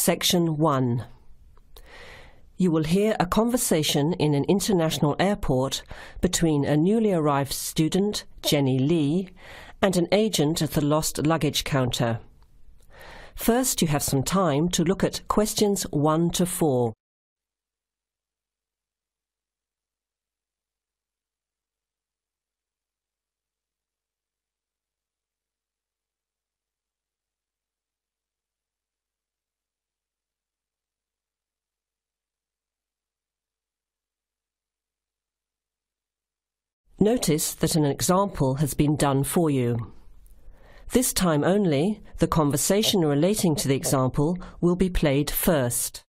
Section 1. You will hear a conversation in an international airport between a newly arrived student, Jenny Lee, and an agent at the lost luggage counter. First, you have some time to look at questions 1 to 4. Notice that an example has been done for you. This time only, the conversation relating to the example will be played first.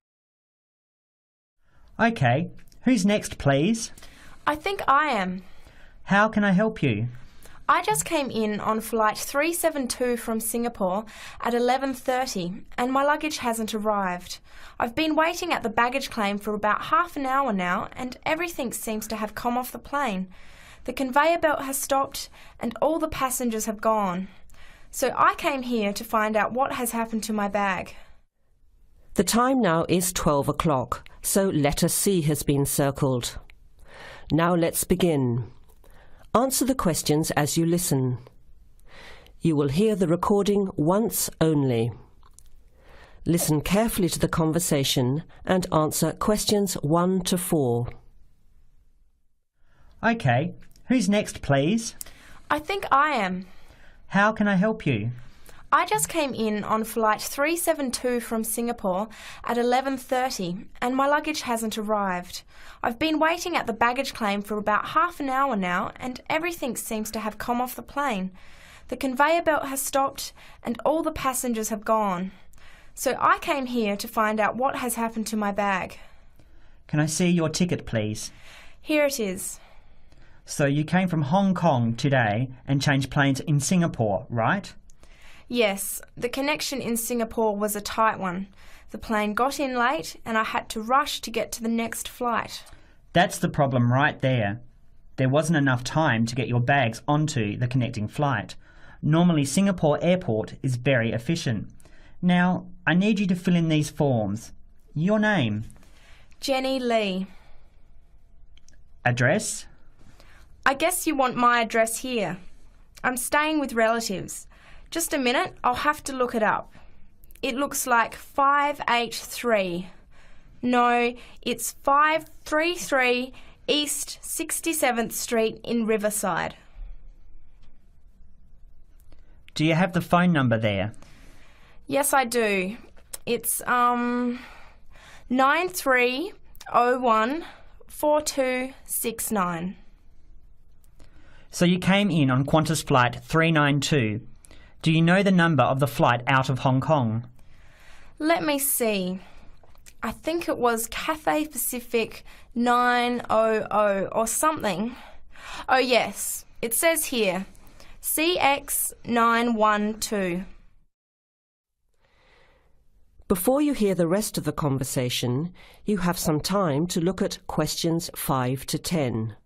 OK, who's next, please? I think I am. How can I help you? I just came in on flight 372 from Singapore at 11:30 and my luggage hasn't arrived. I've been waiting at the baggage claim for about half an hour now and everything seems to have come off the plane. The conveyor belt has stopped and all the passengers have gone. So I came here to find out what has happened to my bag. The time now is 12 o'clock, so letter C has been circled. Now let's begin. Answer the questions as you listen. You will hear the recording once only. Listen carefully to the conversation and answer questions 1 to 4. OK, who's next, please? I think I am. How can I help you? I just came in on flight 372 from Singapore at 11:30 and my luggage hasn't arrived. I've been waiting at the baggage claim for about half an hour now and everything seems to have come off the plane. The conveyor belt has stopped and all the passengers have gone. So I came here to find out what has happened to my bag. Can I see your ticket, please? Here it is. So you came from Hong Kong today and changed planes in Singapore, right? Yes, the connection in Singapore was a tight one. The plane got in late and I had to rush to get to the next flight. That's the problem right there. There wasn't enough time to get your bags onto the connecting flight. Normally Singapore Airport is very efficient. Now, I need you to fill in these forms. Your name? Jenny Lee. Address? I guess you want my address here. I'm staying with relatives. Just a minute, I'll have to look it up. It looks like 583. No, it's 533 East 67th Street in Riverside. Do you have the phone number there? Yes, I do. It's 9301 4269. So you came in on Qantas Flight 392. Do you know the number of the flight out of Hong Kong? Let me see. I think it was Cathay Pacific 900 or something. Oh yes, it says here, CX912. Before you hear the rest of the conversation, you have some time to look at questions 5 to 10.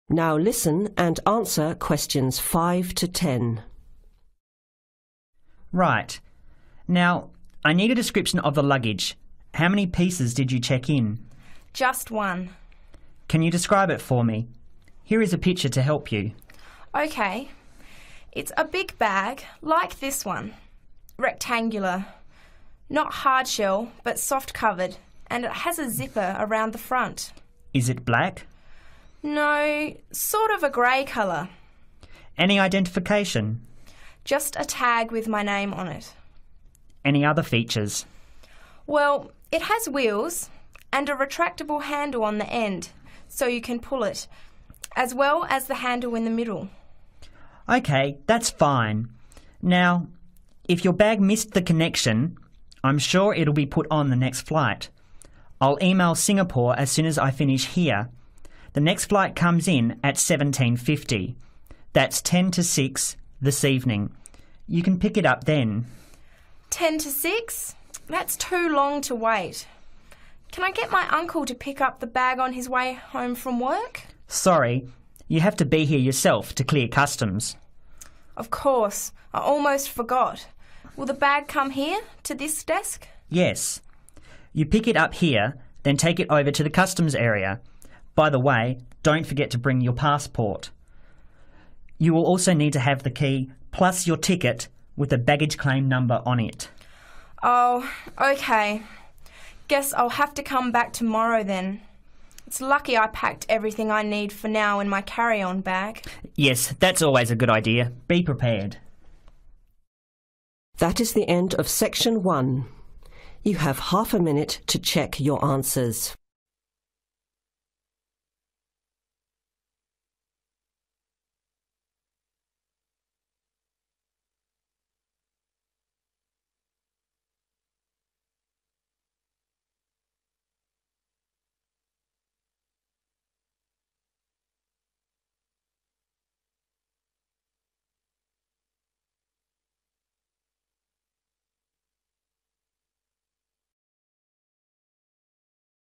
Now listen and answer questions 5 to 10. Right. Now, I need a description of the luggage. How many pieces did you check in? Just one. Can you describe it for me? Here is a picture to help you. Okay. It's a big bag, like this one. Rectangular. Not hard shell, but soft covered, and it has a zipper around the front. Is it black? No, sort of a grey colour. Any identification? Just a tag with my name on it. Any other features? Well, it has wheels and a retractable handle on the end, so you can pull it, as well as the handle in the middle. OK, that's fine. Now, if your bag missed the connection, I'm sure it'll be put on the next flight. I'll email Singapore as soon as I finish here. The next flight comes in at 17:50. That's 10 to 6 this evening. You can pick it up then. 10 to 6? That's too long to wait. Can I get my uncle to pick up the bag on his way home from work? Sorry, you have to be here yourself to clear customs. Of course, I almost forgot. Will the bag come here, to this desk? Yes. You pick it up here, then take it over to the customs area. By the way, don't forget to bring your passport. You will also need to have the key plus your ticket with the baggage claim number on it. Oh, okay. Guess I'll have to come back tomorrow then. It's lucky I packed everything I need for now in my carry-on bag. Yes, that's always a good idea. Be prepared. That is the end of section 1. You have half a minute to check your answers.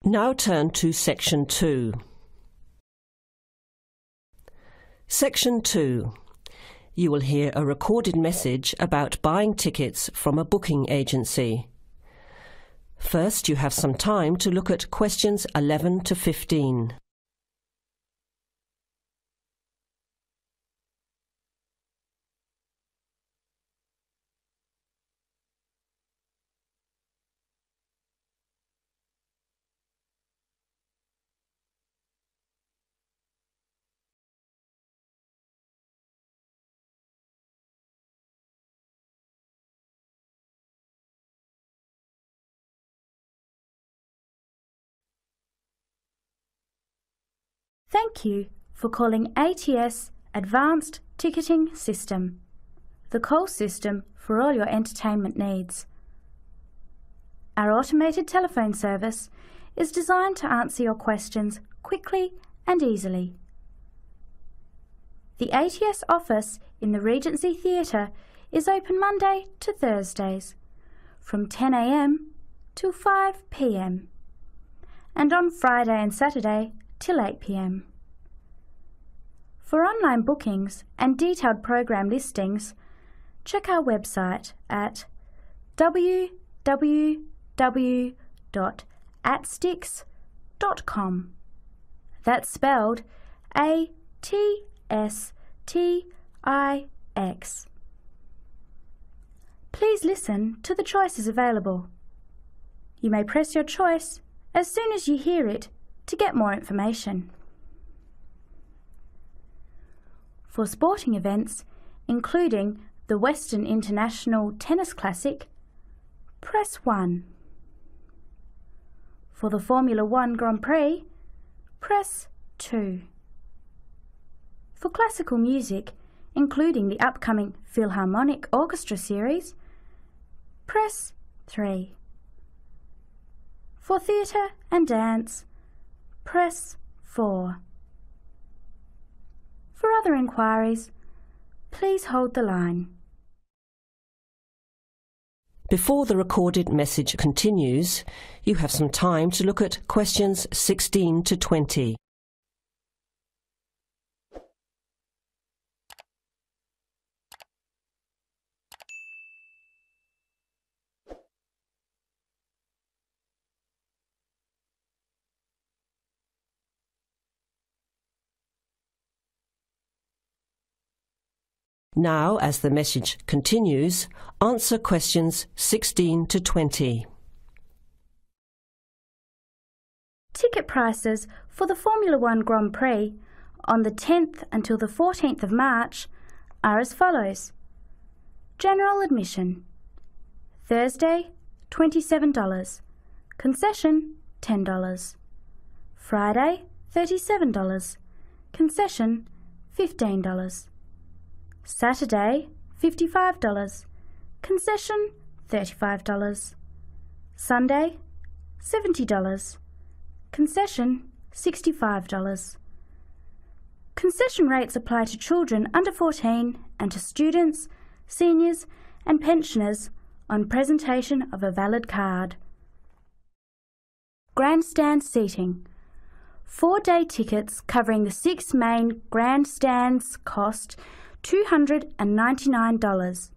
Now turn to Section 2. Section 2. You will hear a recorded message about buying tickets from a booking agency. First, you have some time to look at questions 11 to 15. Thank you for calling ATS Advanced Ticketing System, the call system for all your entertainment needs. Our automated telephone service is designed to answer your questions quickly and easily. The ATS office in the Regency Theatre is open Monday to Thursdays from 10 a.m. till 5 p.m. and on Friday and Saturday till 8 p.m. For online bookings and detailed program listings, check our website at www.atstix.com. That's spelled ATSTIX. Please listen to the choices available. You may press your choice as soon as you hear it to get more information. For sporting events, including the Western International Tennis Classic, press 1. For the Formula 1 Grand Prix, press 2. For classical music, including the upcoming Philharmonic Orchestra series, press 3. For theatre and dance, press 4. For other inquiries, please hold the line. Before the recorded message continues, you have some time to look at questions 16 to 20. Now, as the message continues, answer questions 16 to 20. Ticket prices for the Formula 1 Grand Prix on the 10th until the 14th of March are as follows. General admission. Thursday, $27. Concession, $10. Friday, $37. Concession, $15. Saturday, $55. Concession, $35. Sunday, $70. Concession, $65. Concession rates apply to children under 14 and to students seniors and pensioners on presentation of a valid card. Grandstand seating. 4-day tickets covering the 6 main grandstands cost $299.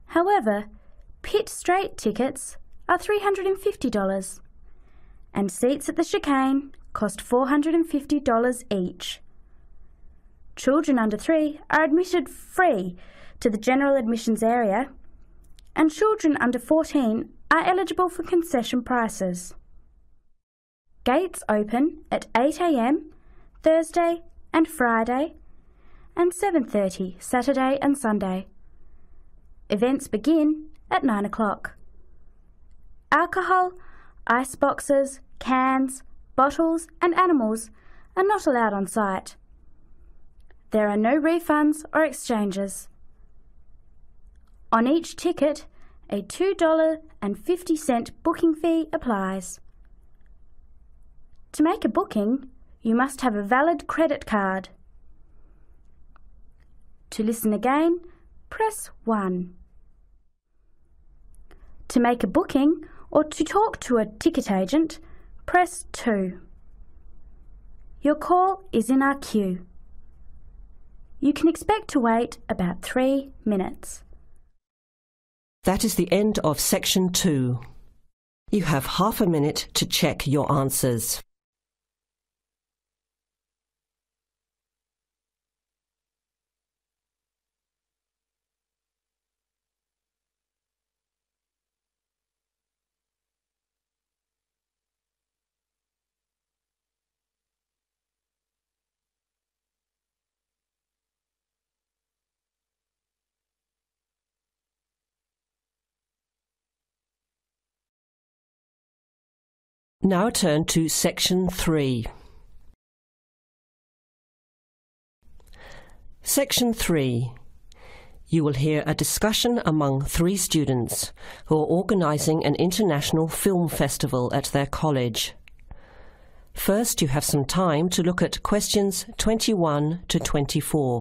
However, pit straight tickets are $350, and seats at the chicane cost $450 each. Children under 3 are admitted free to the general admissions area, and children under 14 are eligible for concession prices. Gates open at 8 a.m. Thursday and Friday, and 7:30 Saturday and Sunday. Events begin at 9 o'clock. Alcohol, ice boxes, cans, bottles and animals are not allowed on site. There are no refunds or exchanges. On each ticket, a $2.50 booking fee applies. To make a booking, you must have a valid credit card. To listen again, press 1. To make a booking or to talk to a ticket agent, press 2. Your call is in our queue. You can expect to wait about 3 minutes. That is the end of section 2. You have half a minute to check your answers. Now turn to section 3. Section 3. You will hear a discussion among 3 students who are organising an international film festival at their college. First, you have some time to look at questions 21 to 24.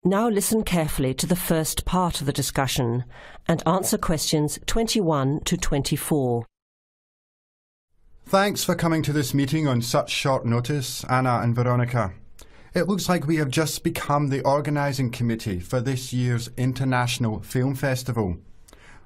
Now listen carefully to the first part of the discussion and answer questions 21 to 24. Thanks for coming to this meeting on such short notice, Anna and Veronica. It looks like we have just become the organising committee for this year's International Film Festival.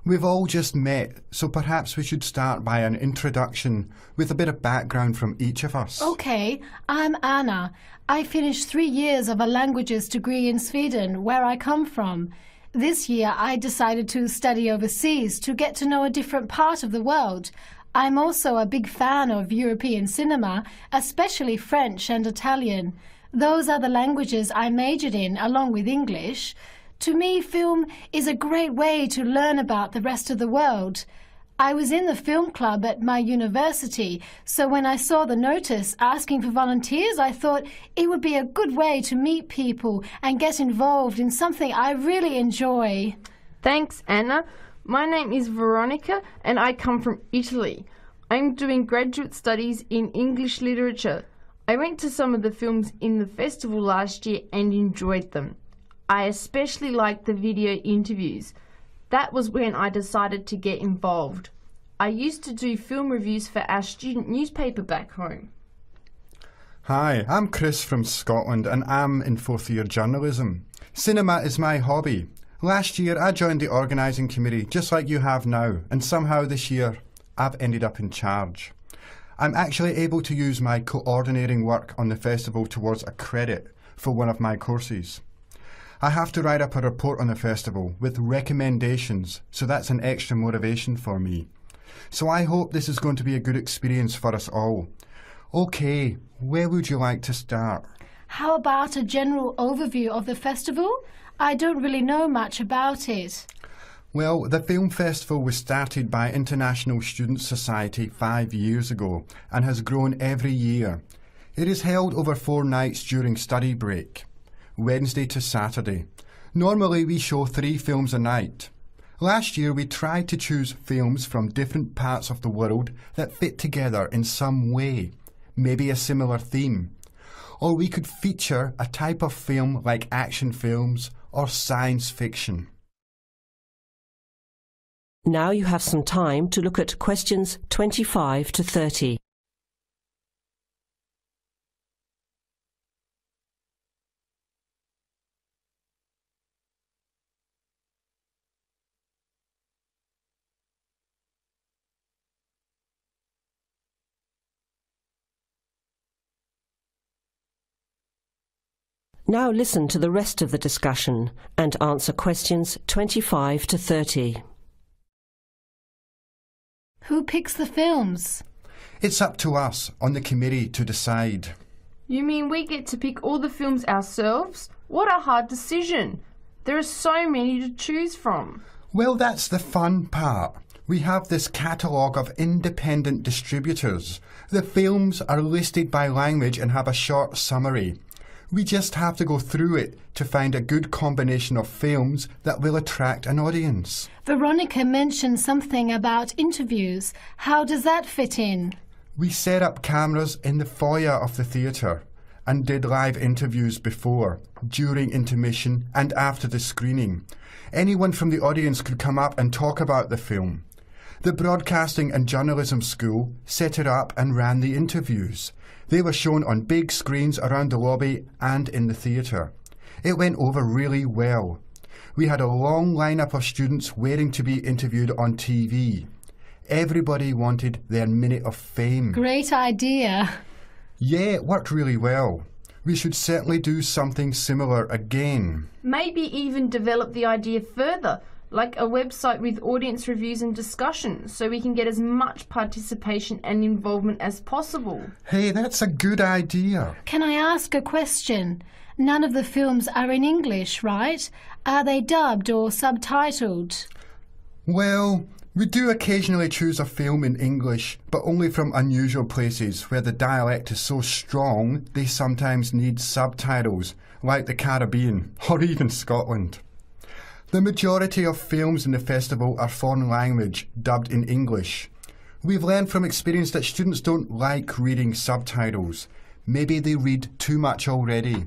We've all just met, so perhaps we should start by an introduction with a bit of background from each of us. Okay, I'm Anna. I finished 3 years of a languages degree in Sweden, where I come from. This year I decided to study overseas to get to know a different part of the world. I'm also a big fan of European cinema, especially French and Italian. Those are the languages I majored in, along with English. To me, film is a great way to learn about the rest of the world. I was in the film club at my university, so when I saw the notice asking for volunteers, I thought it would be a good way to meet people and get involved in something I really enjoy. Thanks, Anna. My name is Veronica and I come from Italy. I'm doing graduate studies in English literature. I went to some of the films in the festival last year and enjoyed them. I especially liked the video interviews. That was when I decided to get involved. I used to do film reviews for our student newspaper back home. Hi, I'm Chris from Scotland and I'm in 4th year journalism. Cinema is my hobby. Last year I joined the organising committee just like you have now, and somehow this year I've ended up in charge. I'm actually able to use my coordinating work on the festival towards a credit for one of my courses. I have to write up a report on the festival with recommendations, so that's an extra motivation for me. So I hope this is going to be a good experience for us all. Okay, where would you like to start? How about a general overview of the festival? I don't really know much about it. Well, the film festival was started by International Student Society 5 years ago and has grown every year. It is held over 4 nights during study break, Wednesday to Saturday. Normally we show 3 films a night. Last year we tried to choose films from different parts of the world that fit together in some way, maybe a similar theme. Or we could feature a type of film like action films or science fiction. Now you have some time to look at questions 25 to 30. Now listen to the rest of the discussion and answer questions 25 to 30. Who picks the films? It's up to us on the committee to decide. You mean we get to pick all the films ourselves? What a hard decision. There are so many to choose from. Well, that's the fun part. We have this catalogue of independent distributors. The films are listed by language and have a short summary. We just have to go through it to find a good combination of films that will attract an audience. Veronica mentioned something about interviews. How does that fit in? We set up cameras in the foyer of the theatre and did live interviews before, during intermission and after the screening. Anyone from the audience could come up and talk about the film. The Broadcasting and Journalism School set it up and ran the interviews. They were shown on big screens around the lobby and in the theatre. It went over really well. We had a long lineup of students waiting to be interviewed on TV. Everybody wanted their minute of fame. Great idea. Yeah, it worked really well. We should certainly do something similar again. Maybe even develop the idea further, like a website with audience reviews and discussion, so we can get as much participation and involvement as possible. Hey, that's a good idea. Can I ask a question? None of the films are in English, right? Are they dubbed or subtitled? Well, we do occasionally choose a film in English, but only from unusual places where the dialect is so strong they sometimes need subtitles, like the Caribbean or even Scotland. The majority of films in the festival are foreign language, dubbed in English. We've learned from experience that students don't like reading subtitles. Maybe they read too much already.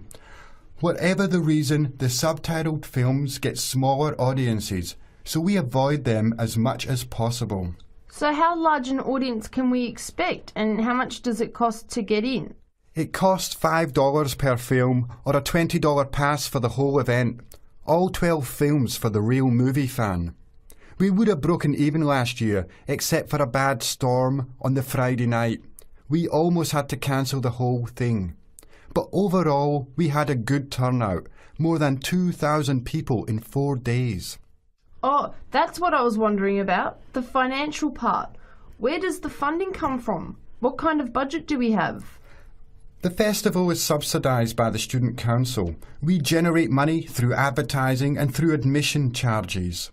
Whatever the reason, the subtitled films get smaller audiences, so we avoid them as much as possible. So how large an audience can we expect, and how much does it cost to get in? It costs $5 per film or a $20 pass for the whole event. All 12 films for the real movie fan. We would have broken even last year, except for a bad storm on the Friday night. We almost had to cancel the whole thing. But overall, we had a good turnout. More than 2,000 people in 4 days. Oh, that's what I was wondering about, the financial part. Where does the funding come from? What kind of budget do we have? The festival is subsidised by the Student Council. We generate money through advertising and through admission charges.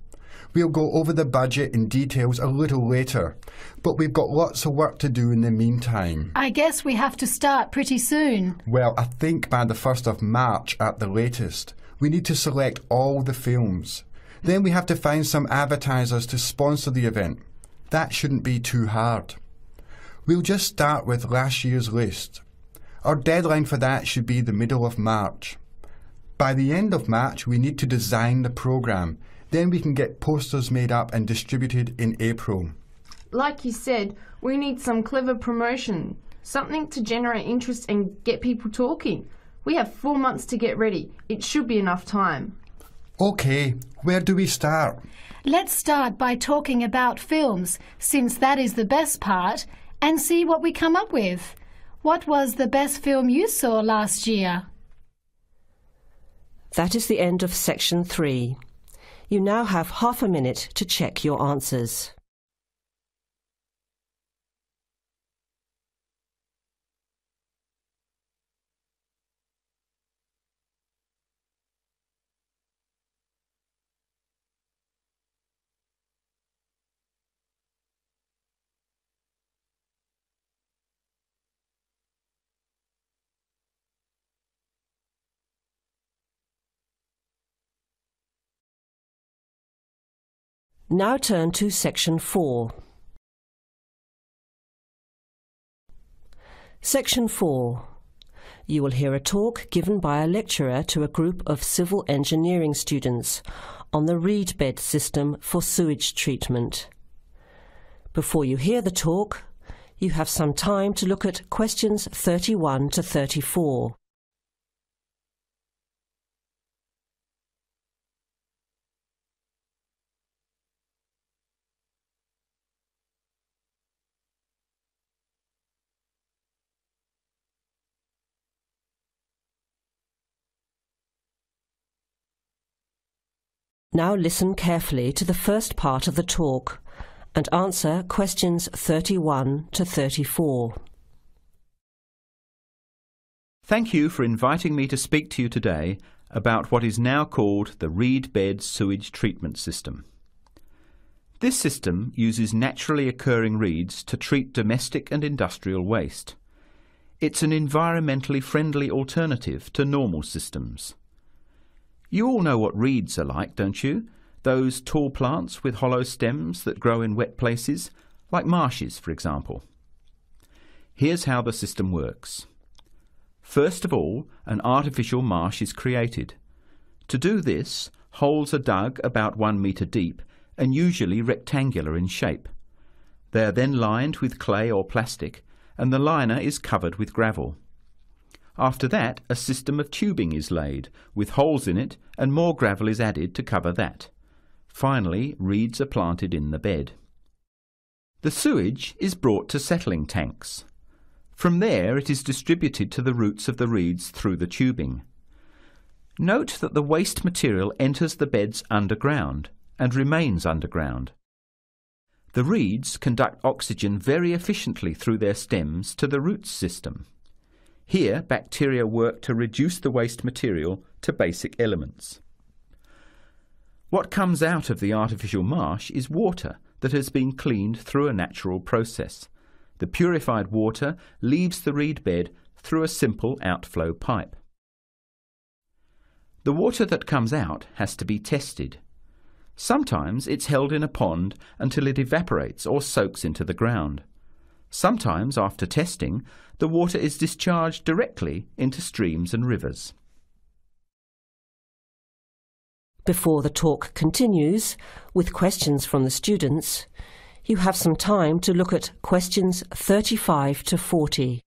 We'll go over the budget in details a little later, but we've got lots of work to do in the meantime. I guess we have to start pretty soon. Well, I think by the 1st of March at the latest. We need to select all the films. Then we have to find some advertisers to sponsor the event. That shouldn't be too hard. We'll just start with last year's list. Our deadline for that should be the middle of March. By the end of March, we need to design the programme. Then we can get posters made up and distributed in April. Like you said, we need some clever promotion, something to generate interest and get people talking. We have 4 months to get ready. It should be enough time. OK, where do we start? Let's start by talking about films, since that is the best part, and see what we come up with. What was the best film you saw last year? That is the end of section 3. You now have half a minute to check your answers. Now turn to Section 4. Section 4. You will hear a talk given by a lecturer to a group of civil engineering students on the reed bed system for sewage treatment. Before you hear the talk, you have some time to look at questions 31 to 34. Now listen carefully to the first part of the talk and answer questions 31 to 34. Thank you for inviting me to speak to you today about what is now called the reed bed sewage treatment system. This system uses naturally occurring reeds to treat domestic and industrial waste. It's an environmentally friendly alternative to normal systems. You all know what reeds are like, don't you? Those tall plants with hollow stems that grow in wet places, like marshes, for example. Here's how the system works. First of all, an artificial marsh is created. To do this, holes are dug about 1 metre deep and usually rectangular in shape. They are then lined with clay or plastic, and the liner is covered with gravel. After that, a system of tubing is laid, with holes in it, and more gravel is added to cover that. Finally, reeds are planted in the bed. The sewage is brought to settling tanks. From there, it is distributed to the roots of the reeds through the tubing. Note that the waste material enters the beds underground and remains underground. The reeds conduct oxygen very efficiently through their stems to the roots system. Here, bacteria work to reduce the waste material to basic elements. What comes out of the artificial marsh is water that has been cleaned through a natural process. The purified water leaves the reed bed through a simple outflow pipe. The water that comes out has to be tested. Sometimes it's held in a pond until it evaporates or soaks into the ground. Sometimes, after testing, the water is discharged directly into streams and rivers. Before the talk continues, with questions from the students, you have some time to look at questions 35 to 40.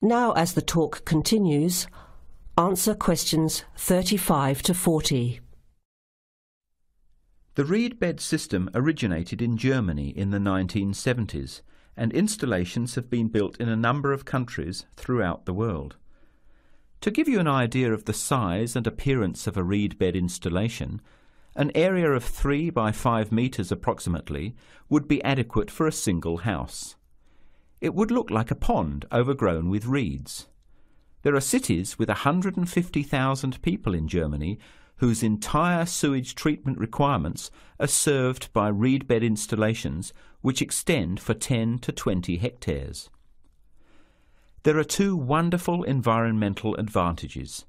Now, as the talk continues, answer questions 35 to 40. The reed bed system originated in Germany in the 1970s, and installations have been built in a number of countries throughout the world. To give you an idea of the size and appearance of a reed bed installation, an area of 3 by 5 metres approximately would be adequate for a single house. It would look like a pond overgrown with reeds. There are cities with 150,000 people in Germany whose entire sewage treatment requirements are served by reed bed installations which extend for 10 to 20 hectares. There are two wonderful environmental advantages.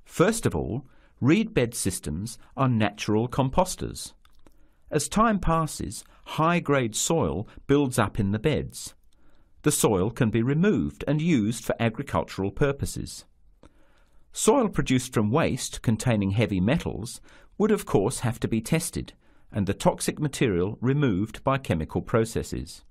First of all, reed bed systems are natural composters. As time passes, high-grade soil builds up in the beds. The soil can be removed and used for agricultural purposes. Soil produced from waste containing heavy metals would of course have to be tested and the toxic material removed by chemical processes.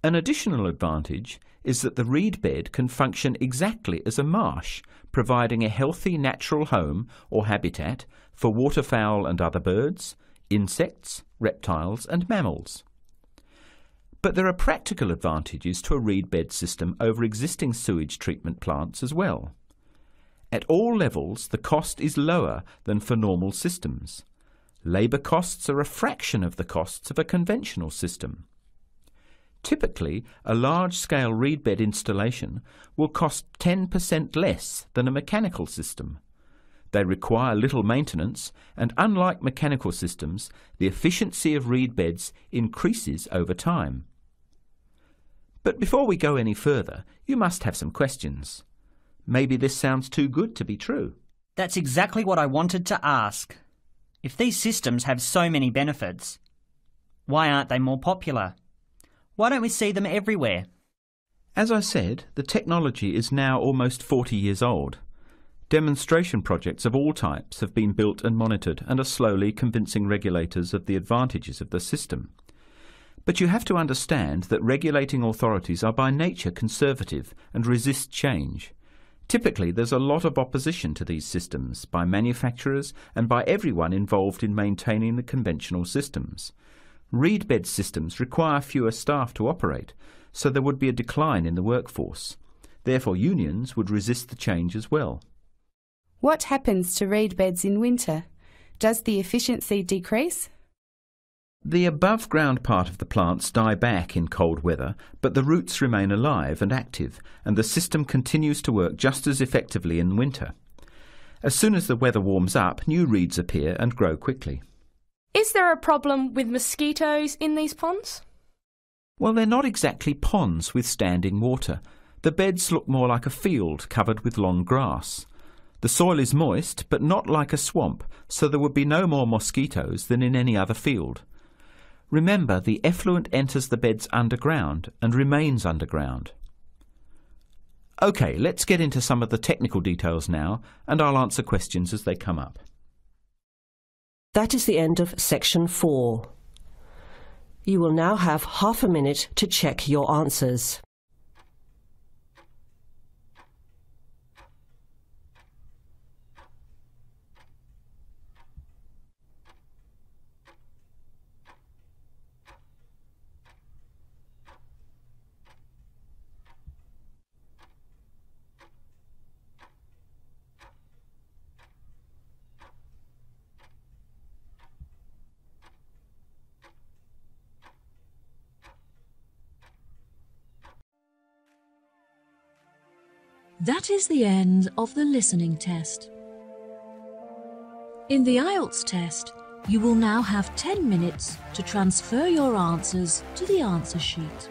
An additional advantage is that the reed bed can function exactly as a marsh, providing a healthy natural home or habitat for waterfowl and other birds, insects, reptiles and mammals. But there are practical advantages to a reed bed system over existing sewage treatment plants as well. At all levels, the cost is lower than for normal systems. Labour costs are a fraction of the costs of a conventional system. Typically, a large-scale reed bed installation will cost 10% less than a mechanical system. They require little maintenance, and unlike mechanical systems, the efficiency of reed beds increases over time. But before we go any further, you must have some questions. Maybe this sounds too good to be true. That's exactly what I wanted to ask. If these systems have so many benefits, why aren't they more popular? Why don't we see them everywhere? As I said, the technology is now almost 40 years old. Demonstration projects of all types have been built and monitored and are slowly convincing regulators of the advantages of the system. But you have to understand that regulating authorities are by nature conservative and resist change. Typically, there's a lot of opposition to these systems by manufacturers and by everyone involved in maintaining the conventional systems. Reed bed systems require fewer staff to operate, so there would be a decline in the workforce. Therefore, unions would resist the change as well. What happens to reed beds in winter? Does the efficiency decrease? The above-ground part of the plants die back in cold weather, but the roots remain alive and active, and the system continues to work just as effectively in winter. As soon as the weather warms up, new reeds appear and grow quickly. Is there a problem with mosquitoes in these ponds? Well, they're not exactly ponds with standing water. The beds look more like a field covered with long grass. The soil is moist, but not like a swamp, so there would be no more mosquitoes than in any other field. Remember, the effluent enters the beds underground and remains underground. OK, let's get into some of the technical details now, and I'll answer questions as they come up. That is the end of section 4. You will now have half a minute to check your answers. That is the end of the listening test. In the Ielts test, you will now have 10 minutes to transfer your answers to the answer sheet.